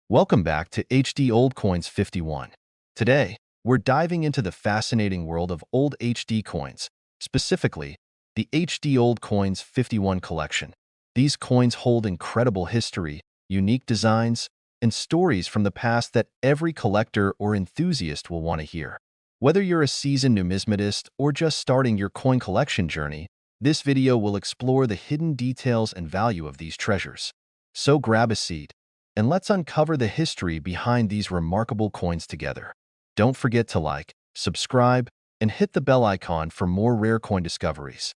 Welcome back to HD Old Coins 51. Today, we're diving into the fascinating world of old HD coins, specifically the HD Old Coins 51 collection. These coins hold incredible history, unique designs, and stories from the past that every collector or enthusiast will want to hear. Whether you're a seasoned numismatist or just starting your coin collection journey, this video will explore the hidden details and value of these treasures. So grab a seat and let's uncover the history behind these remarkable coins together. Don't forget to like, subscribe, and hit the bell icon for more rare coin discoveries.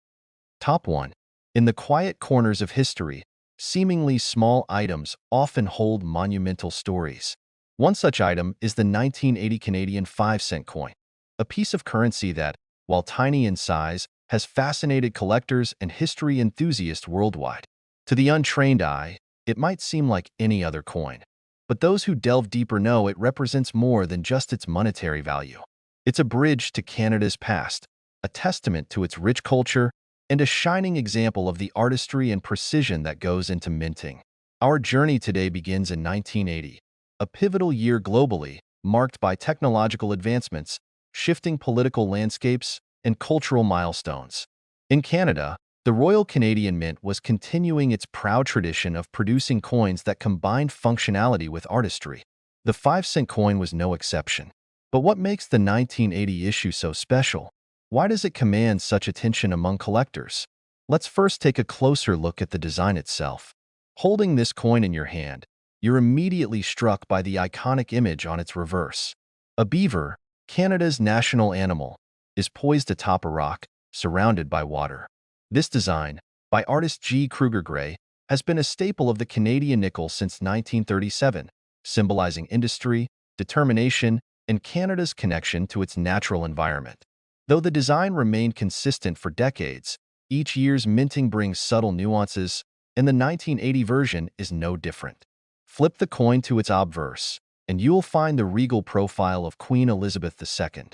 Top 1. In the quiet corners of history, seemingly small items often hold monumental stories. One such item is the 1980 Canadian 5-cent coin, a piece of currency that, while tiny in size, has fascinated collectors and history enthusiasts worldwide. To the untrained eye, it might seem like any other coin, but those who delve deeper know it represents more than just its monetary value. It's a bridge to Canada's past, a testament to its rich culture, and a shining example of the artistry and precision that goes into minting. Our journey today begins in 1980, a pivotal year globally, marked by technological advancements, shifting political landscapes, and cultural milestones. In Canada, the Royal Canadian Mint was continuing its proud tradition of producing coins that combined functionality with artistry. The 5-cent coin was no exception. But what makes the 1980 issue so special? Why does it command such attention among collectors? Let's first take a closer look at the design itself. Holding this coin in your hand, you're immediately struck by the iconic image on its reverse. A beaver, Canada's national animal, is poised atop a rock, surrounded by water. This design, by artist G. Kruger Gray, has been a staple of the Canadian nickel since 1937, symbolizing industry, determination, and Canada's connection to its natural environment. Though the design remained consistent for decades, each year's minting brings subtle nuances, and the 1980 version is no different. Flip the coin to its obverse, and you'll find the regal profile of Queen Elizabeth II.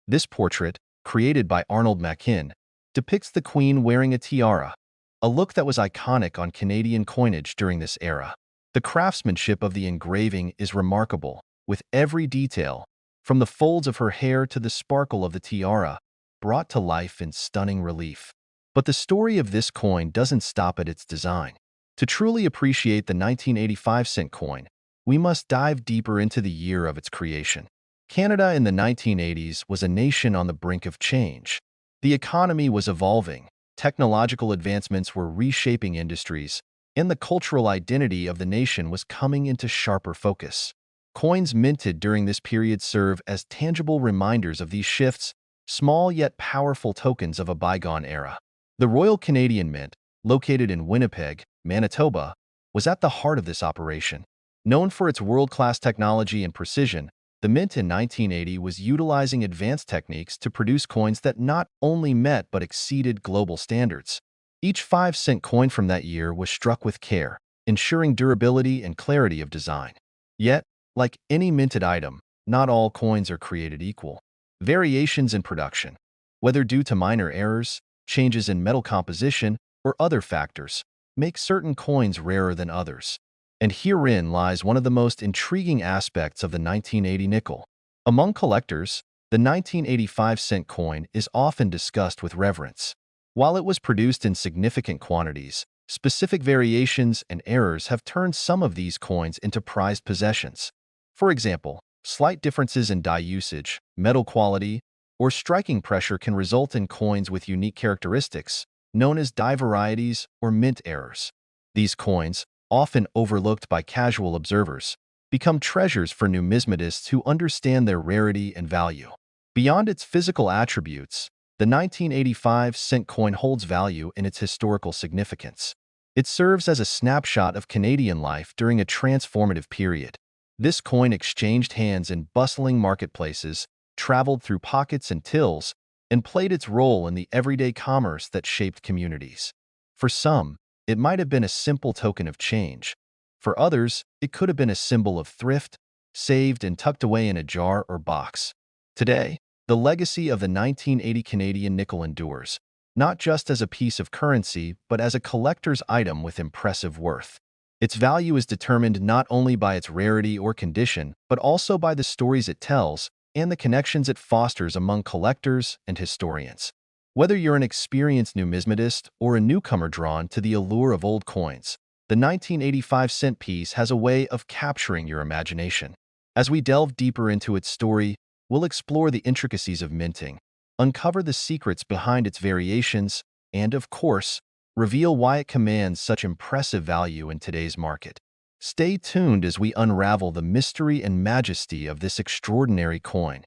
This portrait, created by Arnold Machin, depicts the Queen wearing a tiara, a look that was iconic on Canadian coinage during this era. The craftsmanship of the engraving is remarkable, with every detail, from the folds of her hair to the sparkle of the tiara, brought to life in stunning relief. But the story of this coin doesn't stop at its design. To truly appreciate the 1985-cent coin, we must dive deeper into the year of its creation. Canada in the 1980s was a nation on the brink of change. The economy was evolving, technological advancements were reshaping industries, and the cultural identity of the nation was coming into sharper focus. Coins minted during this period serve as tangible reminders of these shifts, small yet powerful tokens of a bygone era. The Royal Canadian Mint, located in Winnipeg, Manitoba, was at the heart of this operation. Known for its world-class technology and precision, the Mint in 1980 was utilizing advanced techniques to produce coins that not only met but exceeded global standards. Each 5-cent coin from that year was struck with care, ensuring durability and clarity of design. Yet, like any minted item, not all coins are created equal. Variations in production, whether due to minor errors, changes in metal composition, or other factors, make certain coins rarer than others. And herein lies one of the most intriguing aspects of the 1980 nickel. Among collectors, the 1985-cent coin is often discussed with reverence. While it was produced in significant quantities, specific variations and errors have turned some of these coins into prized possessions. For example, slight differences in die usage, metal quality, or striking pressure can result in coins with unique characteristics, known as die varieties or mint errors. These coins, often overlooked by casual observers, become treasures for numismatists who understand their rarity and value. Beyond its physical attributes, the 1985-cent coin holds value in its historical significance. It serves as a snapshot of Canadian life during a transformative period. This coin exchanged hands in bustling marketplaces, traveled through pockets and tills, and played its role in the everyday commerce that shaped communities. For some, it might have been a simple token of change. For others, it could have been a symbol of thrift, saved and tucked away in a jar or box. Today, the legacy of the 1980 Canadian nickel endures, not just as a piece of currency, but as a collector's item with impressive worth. Its value is determined not only by its rarity or condition, but also by the stories it tells and the connections it fosters among collectors and historians. Whether you're an experienced numismatist or a newcomer drawn to the allure of old coins, the 1985-cent piece has a way of capturing your imagination. As we delve deeper into its story, we'll explore the intricacies of minting, uncover the secrets behind its variations, and, of course, reveal why it commands such impressive value in today's market. Stay tuned as we unravel the mystery and majesty of this extraordinary coin.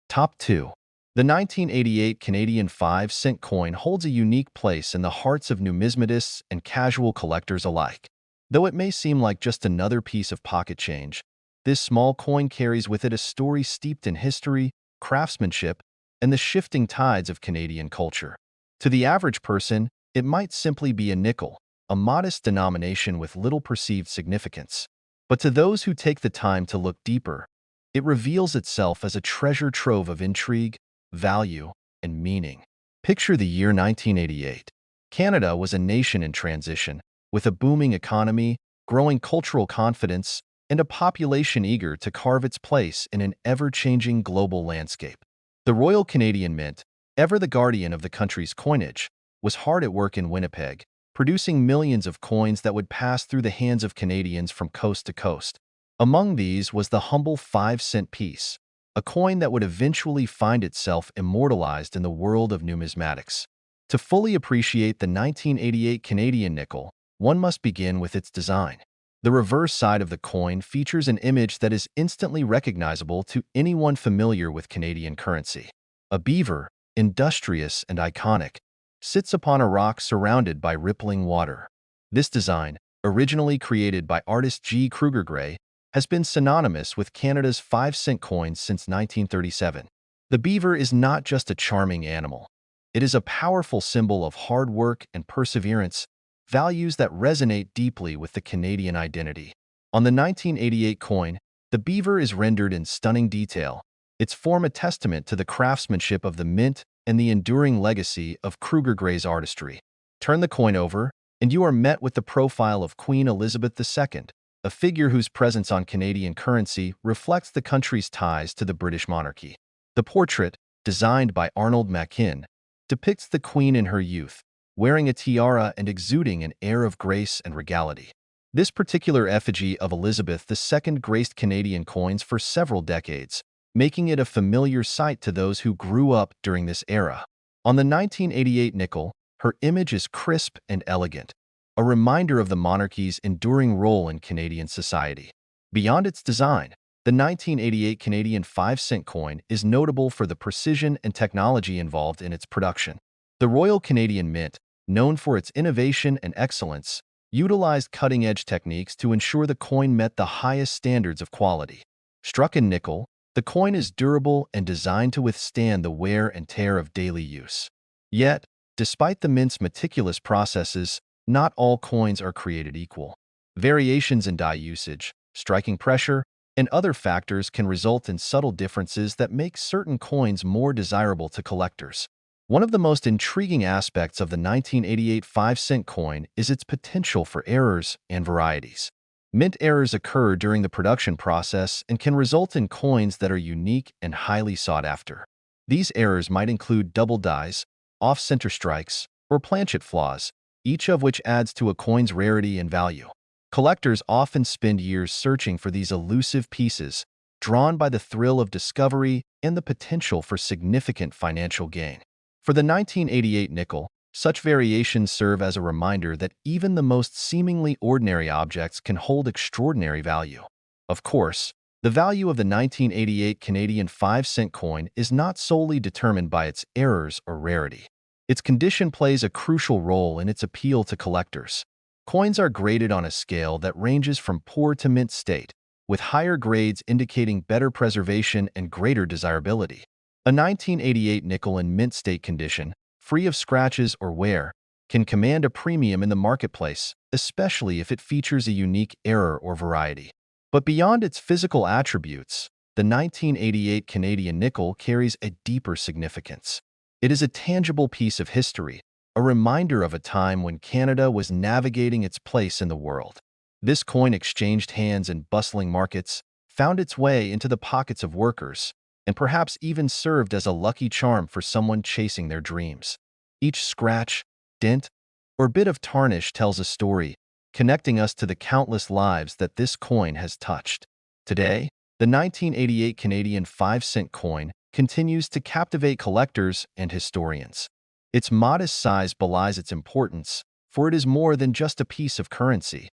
Top 2. The 1988 Canadian 5-cent coin holds a unique place in the hearts of numismatists and casual collectors alike. Though it may seem like just another piece of pocket change, this small coin carries with it a story steeped in history, craftsmanship, and the shifting tides of Canadian culture. To the average person, it might simply be a nickel, a modest denomination with little perceived significance. But to those who take the time to look deeper, it reveals itself as a treasure trove of intrigue, value, and meaning. Picture the year 1988. Canada was a nation in transition, with a booming economy, growing cultural confidence, and a population eager to carve its place in an ever-changing global landscape. The Royal Canadian Mint, ever the guardian of the country's coinage, was hard at work in Winnipeg, producing millions of coins that would pass through the hands of Canadians from coast to coast. Among these was the humble 5-cent piece, a coin that would eventually find itself immortalized in the world of numismatics. To fully appreciate the 1988 Canadian nickel, one must begin with its design. The reverse side of the coin features an image that is instantly recognizable to anyone familiar with Canadian currency. A beaver, industrious and iconic, sits upon a rock surrounded by rippling water. This design, originally created by artist G. Kruger Gray, has been synonymous with Canada's 5-cent coins since 1937. The beaver is not just a charming animal. It is a powerful symbol of hard work and perseverance, values that resonate deeply with the Canadian identity. On the 1988 coin, the beaver is rendered in stunning detail, its form a testament to the craftsmanship of the mint and the enduring legacy of Kruger Gray's artistry. Turn the coin over, and you are met with the profile of Queen Elizabeth II, a figure whose presence on Canadian currency reflects the country's ties to the British monarchy. The portrait, designed by Arnold Mackin, depicts the Queen in her youth, wearing a tiara and exuding an air of grace and regality. This particular effigy of Elizabeth II graced Canadian coins for several decades, making it a familiar sight to those who grew up during this era. On the 1988 nickel, her image is crisp and elegant, a reminder of the monarchy's enduring role in Canadian society. Beyond its design, the 1988 Canadian 5-cent coin is notable for the precision and technology involved in its production. The Royal Canadian Mint, known for its innovation and excellence, utilized cutting-edge techniques to ensure the coin met the highest standards of quality. Struck in nickel, the coin is durable and designed to withstand the wear and tear of daily use. Yet, despite the mint's meticulous processes, not all coins are created equal. Variations in die usage, striking pressure, and other factors can result in subtle differences that make certain coins more desirable to collectors. One of the most intriguing aspects of the 1988 5-cent coin is its potential for errors and varieties. Mint errors occur during the production process and can result in coins that are unique and highly sought after. These errors might include double dies, off-center strikes, or planchet flaws, each of which adds to a coin's rarity and value. Collectors often spend years searching for these elusive pieces, drawn by the thrill of discovery and the potential for significant financial gain. For the 1988 nickel, such variations serve as a reminder that even the most seemingly ordinary objects can hold extraordinary value. Of course, the value of the 1988 Canadian 5-cent coin is not solely determined by its errors or rarity. Its condition plays a crucial role in its appeal to collectors. Coins are graded on a scale that ranges from poor to mint state, with higher grades indicating better preservation and greater desirability. A 1988 nickel in mint state condition, free of scratches or wear, can command a premium in the marketplace, especially if it features a unique error or variety. But beyond its physical attributes, the 1988 Canadian nickel carries a deeper significance. It is a tangible piece of history, a reminder of a time when Canada was navigating its place in the world. This coin exchanged hands in bustling markets, found its way into the pockets of workers, and perhaps even served as a lucky charm for someone chasing their dreams. Each scratch, dent, or bit of tarnish tells a story, connecting us to the countless lives that this coin has touched. Today, the 1988 Canadian 5-cent coin continues to captivate collectors and historians. Its modest size belies its importance, for it is more than just a piece of currency.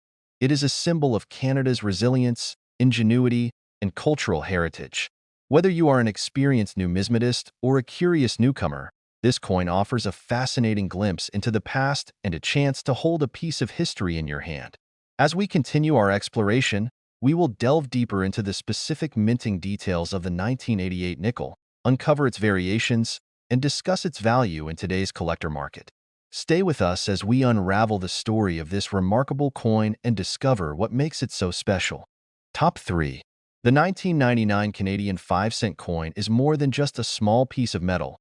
It is a symbol of Canada's resilience, ingenuity, and cultural heritage. Whether you are an experienced numismatist or a curious newcomer, this coin offers a fascinating glimpse into the past and a chance to hold a piece of history in your hand. As we continue our exploration, we will delve deeper into the specific minting details of the 1988 nickel, uncover its variations, and discuss its value in today's collector market. Stay with us as we unravel the story of this remarkable coin and discover what makes it so special. Top 3. The 1999 Canadian 5-cent coin is more than just a small piece of metal.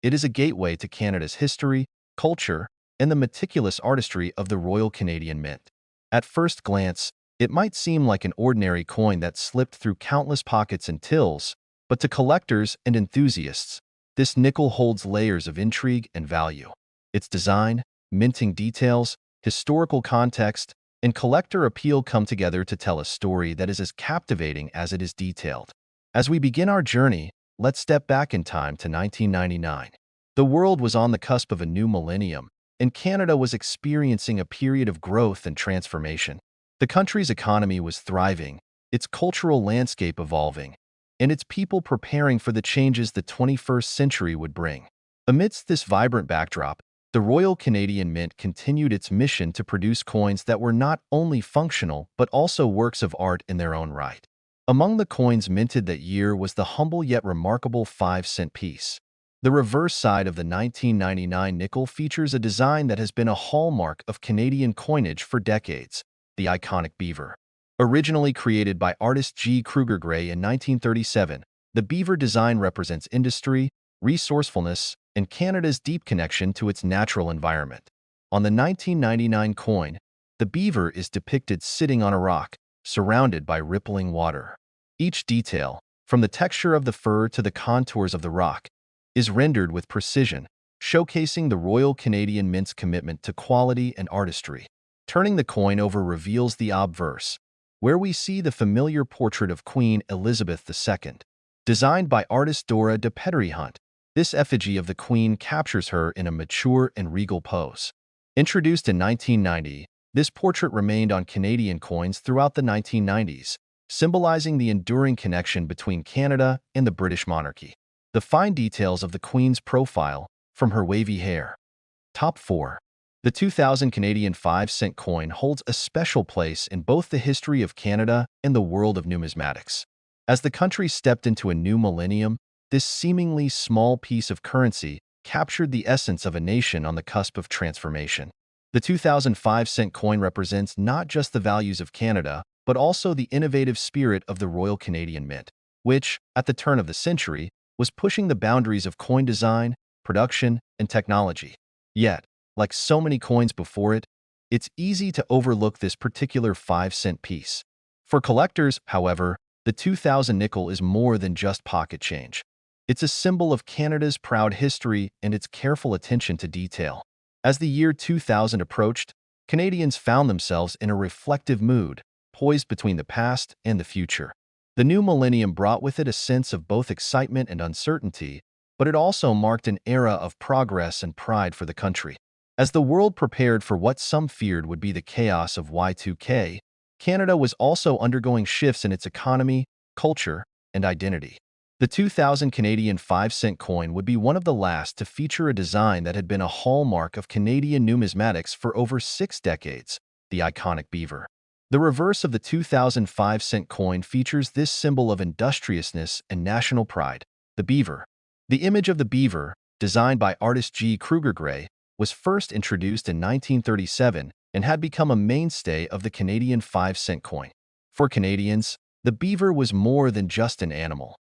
It is a gateway to Canada's history, culture, and the meticulous artistry of the Royal Canadian Mint. At first glance, it might seem like an ordinary coin that slipped through countless pockets and tills, but to collectors and enthusiasts, this nickel holds layers of intrigue and value. Its design, minting details, historical context, and collector appeal come together to tell a story that is as captivating as it is detailed. As we begin our journey, let's step back in time to 1999. The world was on the cusp of a new millennium, and Canada was experiencing a period of growth and transformation. The country's economy was thriving, its cultural landscape evolving, and its people preparing for the changes the 21st century would bring. Amidst this vibrant backdrop, the Royal Canadian Mint continued its mission to produce coins that were not only functional but also works of art in their own right. Among the coins minted that year was the humble yet remarkable 5-cent piece. The reverse side of the 1999 nickel features a design that has been a hallmark of Canadian coinage for decades, the iconic beaver. Originally created by artist G. Kruger Gray in 1937, the beaver design represents industry, resourcefulness, and Canada's deep connection to its natural environment. On the 1999 coin, the beaver is depicted sitting on a rock, surrounded by rippling water. Each detail, from the texture of the fur to the contours of the rock, is rendered with precision, showcasing the Royal Canadian Mint's commitment to quality and artistry. Turning the coin over reveals the obverse, where we see the familiar portrait of Queen Elizabeth II. Designed by artist Dora de Petrie Hunt, this effigy of the Queen captures her in a mature and regal pose. Introduced in 1990, this portrait remained on Canadian coins throughout the 1990s, symbolizing the enduring connection between Canada and the British monarchy. The fine details of the Queen's profile, from her wavy hair. Top 4. The 2000 Canadian 5-cent coin holds a special place in both the history of Canada and the world of numismatics. As the country stepped into a new millennium, this seemingly small piece of currency captured the essence of a nation on the cusp of transformation. The 2005-cent coin represents not just the values of Canada, but also the innovative spirit of the Royal Canadian Mint, which, at the turn of the century, was pushing the boundaries of coin design, production, and technology. Yet, like so many coins before it, it's easy to overlook this particular 5-cent piece. For collectors, however, the 2000 nickel is more than just pocket change. It's a symbol of Canada's proud history and its careful attention to detail. As the year 2000 approached, Canadians found themselves in a reflective mood, poised between the past and the future. The new millennium brought with it a sense of both excitement and uncertainty, but it also marked an era of progress and pride for the country. As the world prepared for what some feared would be the chaos of Y2K, Canada was also undergoing shifts in its economy, culture, and identity. The 2000 Canadian 5-cent coin would be one of the last to feature a design that had been a hallmark of Canadian numismatics for over 6 decades, the iconic beaver. The reverse of the 2005-cent coin features this symbol of industriousness and national pride, the beaver. The image of the beaver, designed by artist G. Kruger Gray, was first introduced in 1937 and had become a mainstay of the Canadian 5-cent coin. For Canadians, the beaver was more than just an animal.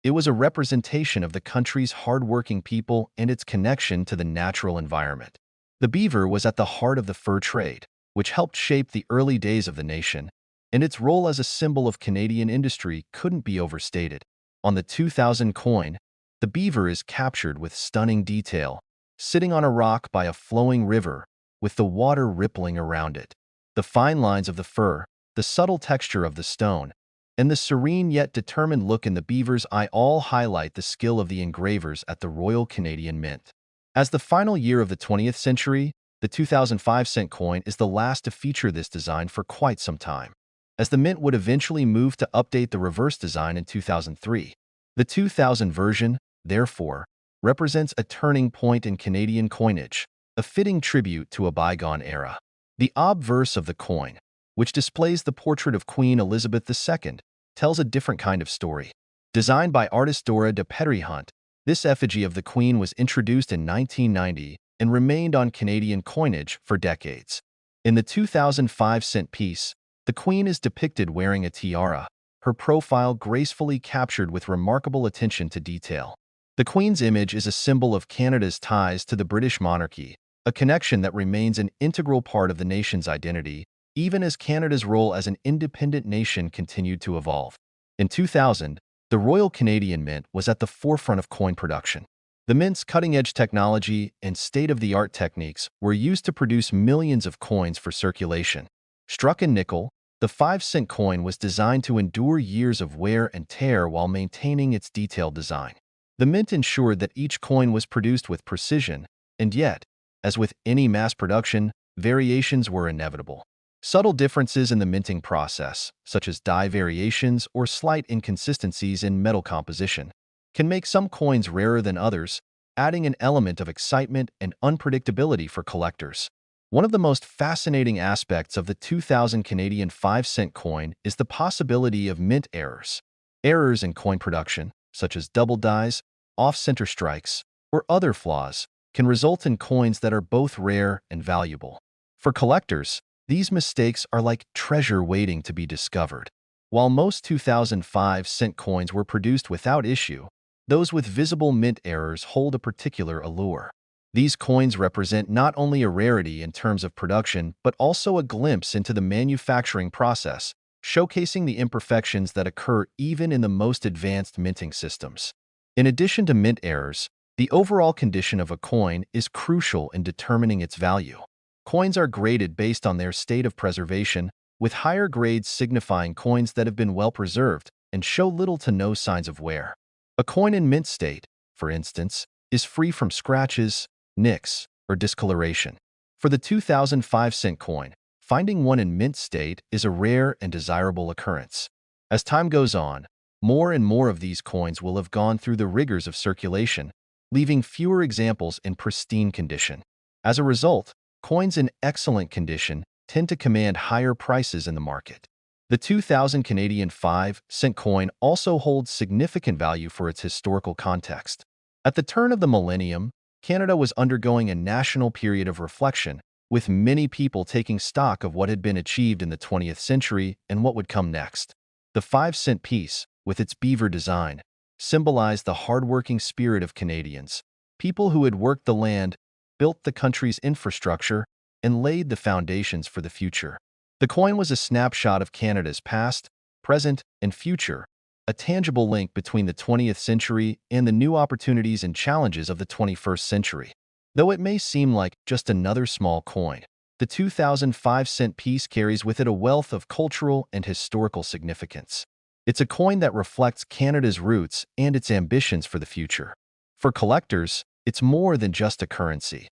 It was a representation of the country's hardworking people and its connection to the natural environment. The beaver was at the heart of the fur trade, which helped shape the early days of the nation, and its role as a symbol of Canadian industry couldn't be overstated. On the 2000 coin, the beaver is captured with stunning detail, sitting on a rock by a flowing river, with the water rippling around it. The fine lines of the fur, the subtle texture of the stone, and the serene yet determined look in the beaver's eye all highlight the skill of the engravers at the Royal Canadian Mint. As the final year of the 20th century, the 2005-cent coin is the last to feature this design for quite some time, as the mint would eventually move to update the reverse design in 2003. The 2000 version, therefore, represents a turning point in Canadian coinage, a fitting tribute to a bygone era. The obverse of the coin, which displays the portrait of Queen Elizabeth II, tells a different kind of story. Designed by artist Dora de Petrie-Hunt, this effigy of the Queen was introduced in 1990 and remained on Canadian coinage for decades. In the 2005-cent piece, the Queen is depicted wearing a tiara, her profile gracefully captured with remarkable attention to detail. The Queen's image is a symbol of Canada's ties to the British monarchy, a connection that remains an integral part of the nation's identity, even as Canada's role as an independent nation continued to evolve. In 2000, the Royal Canadian Mint was at the forefront of coin production. The Mint's cutting-edge technology and state-of-the-art techniques were used to produce millions of coins for circulation. Struck in nickel, the 5-cent coin was designed to endure years of wear and tear while maintaining its detailed design. The Mint ensured that each coin was produced with precision, and yet, as with any mass production, variations were inevitable. Subtle differences in the minting process, such as die variations or slight inconsistencies in metal composition, can make some coins rarer than others, adding an element of excitement and unpredictability for collectors. One of the most fascinating aspects of the 2000 Canadian 5-cent coin is the possibility of mint errors. Errors in coin production, such as double dies, off-center strikes, or other flaws, can result in coins that are both rare and valuable. For collectors, these mistakes are like treasure waiting to be discovered. While most 2005-cent coins were produced without issue, those with visible mint errors hold a particular allure. These coins represent not only a rarity in terms of production, but also a glimpse into the manufacturing process, showcasing the imperfections that occur even in the most advanced minting systems. In addition to mint errors, the overall condition of a coin is crucial in determining its value. Coins are graded based on their state of preservation, with higher grades signifying coins that have been well preserved and show little to no signs of wear. A coin in mint state, for instance, is free from scratches, nicks, or discoloration. For the 2005-cent coin, finding one in mint state is a rare and desirable occurrence. As time goes on, more and more of these coins will have gone through the rigors of circulation, leaving fewer examples in pristine condition. As a result, coins in excellent condition tend to command higher prices in the market. The 2000 Canadian 5-cent coin also holds significant value for its historical context. At the turn of the millennium, Canada was undergoing a national period of reflection, with many people taking stock of what had been achieved in the 20th century and what would come next. The 5-cent piece, with its beaver design, symbolized the hardworking spirit of Canadians, people who had worked the land, built the country's infrastructure, and laid the foundations for the future. The coin was a snapshot of Canada's past, present, and future, a tangible link between the 20th century and the new opportunities and challenges of the 21st century. Though it may seem like just another small coin, the 2005-cent piece carries with it a wealth of cultural and historical significance. It's a coin that reflects Canada's roots and its ambitions for the future. For collectors, it's more than just a currency.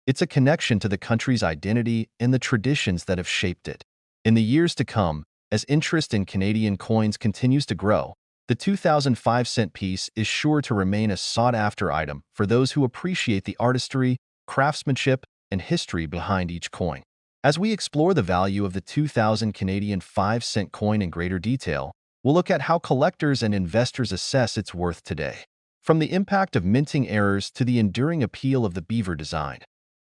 It's a connection to the country's identity and the traditions that have shaped it. In the years to come, as interest in Canadian coins continues to grow, the 2005-cent piece is sure to remain a sought-after item for those who appreciate the artistry, craftsmanship, and history behind each coin. As we explore the value of the 2000 Canadian 5-cent coin in greater detail, we'll look at how collectors and investors assess its worth today. From the impact of minting errors to the enduring appeal of the beaver design,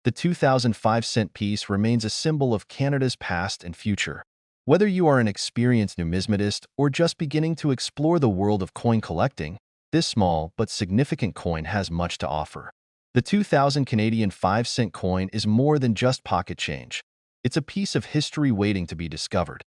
the 2005-cent piece remains a symbol of Canada's past and future. Whether you are an experienced numismatist or just beginning to explore the world of coin collecting, this small but significant coin has much to offer. The 2000 Canadian 5-cent coin is more than just pocket change. It's a piece of history waiting to be discovered.